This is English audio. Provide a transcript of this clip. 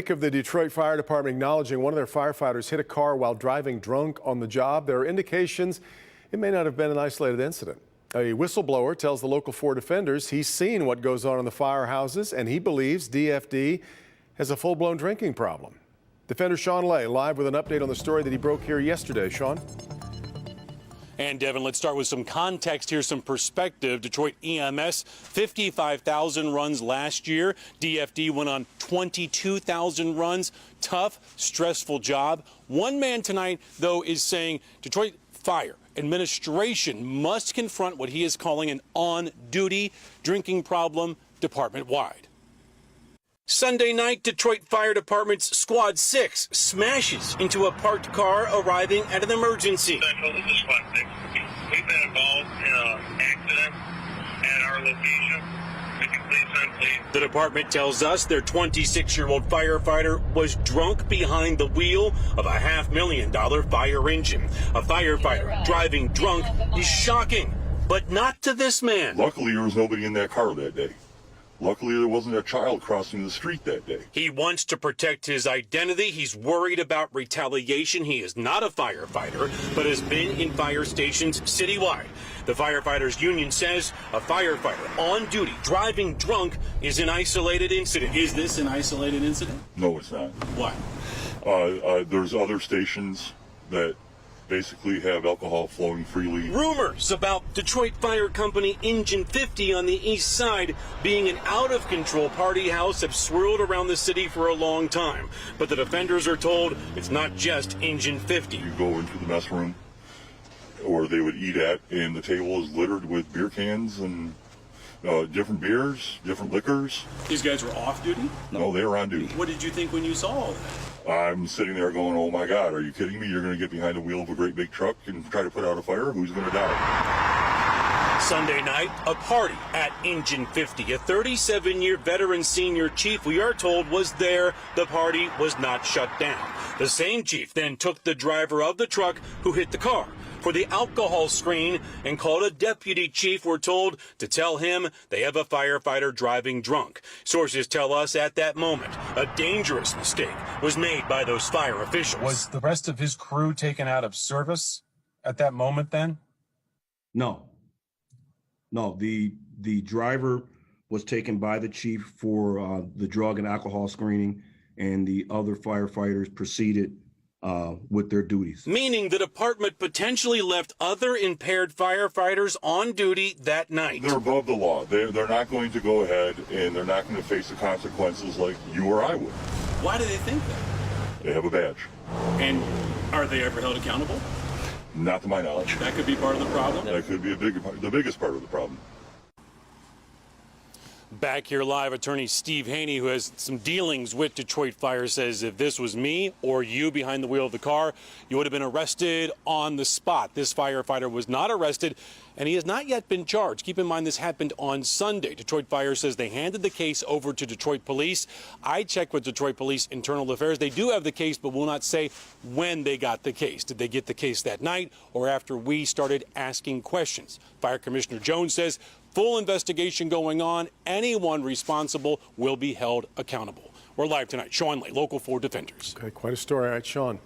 Of the Detroit Fire Department acknowledging one of their firefighters hit a car while driving drunk on the job. There are indications it may not have been an isolated incident. A whistleblower tells the local 4 defenders he's seen what goes on in the firehouses, and he believes DFD has a full-blown drinking problem. Defender Sean Lay live with an update on the story that he broke here yesterday. Sean? And Devin, let's start with some context here, some perspective. Detroit EMS, 55,000 runs last year. DFD went on 22,000 runs. Tough, stressful job. One man tonight, though, is saying Detroit Fire Administration must confront what he is calling an on-duty drinking problem department-wide. Sunday night, Detroit Fire Department's Squad 6 smashes into a parked car arriving at an emergency. Central, this is Squad 6. We've been involved in an accident at our location. Could you please send, please? The department tells us their 26-year-old firefighter was drunk behind the wheel of a $500,000 fire engine. A firefighter driving drunk is shocking, but not to this man. Luckily, there was nobody in that car that day. Luckily, there wasn't a child crossing the street that day. He wants to protect his identity. He's worried about retaliation. He is not a firefighter, but has been in fire stations citywide. The firefighters union says a firefighter on duty driving drunk is an isolated incident. Is this an isolated incident? No, it's not. Why? There's other stations that basically have alcohol flowing freely. Rumors about Detroit Fire Company Engine 50 on the east side being an out-of-control party house have swirled around the city for a long time. But the defenders are told it's not just Engine 50. You go into the mess room, or they would eat at, and the table is littered with beer cans and different beers, different liquors. These guys were off duty? No, they were on duty. What did you think when you saw all that? I'm sitting there going, oh my God, are you kidding me? You're going to get behind the wheel of a great big truck and try to put out a fire? Who's going to die? Sunday night, a party at Engine 50. A 37-year veteran senior chief, we are told, was there. The party was not shut down. The same chief then took the driver of the truck who hit the car for the alcohol screen and called a deputy chief, we're told, to tell him they have a firefighter driving drunk. Sources tell us at that moment, a dangerous mistake was made by those fire officials. Was the rest of his crew taken out of service at that moment then? No. No, the driver was taken by the chief for the drug and alcohol screening, and the other firefighters proceeded with their duties. Meaning the department potentially left other impaired firefighters on duty that night. They're above the law. They're not going to go ahead and they're not going to face the consequences like you or I would. Why do they think that? They have a badge. And are they ever held accountable? Not to my knowledge. That could be part of the problem? That could be the biggest part of the problem. Back here live, attorney Steve Haney, who has some dealings with Detroit Fire, says if this was me or you behind the wheel of the car, you would have been arrested on the spot. This firefighter was not arrested, and he has not yet been charged. Keep in mind this happened on Sunday. Detroit Fire says they handed the case over to Detroit Police. I checked with Detroit Police Internal Affairs. They do have the case, but will not say when they got the case. Did they get the case that night or after we started asking questions? Fire Commissioner Jones says full investigation going on. Anyone responsible will be held accountable. We're live tonight. Sean Lay, Local 4 Defenders. Okay, quite a story. All right, Sean.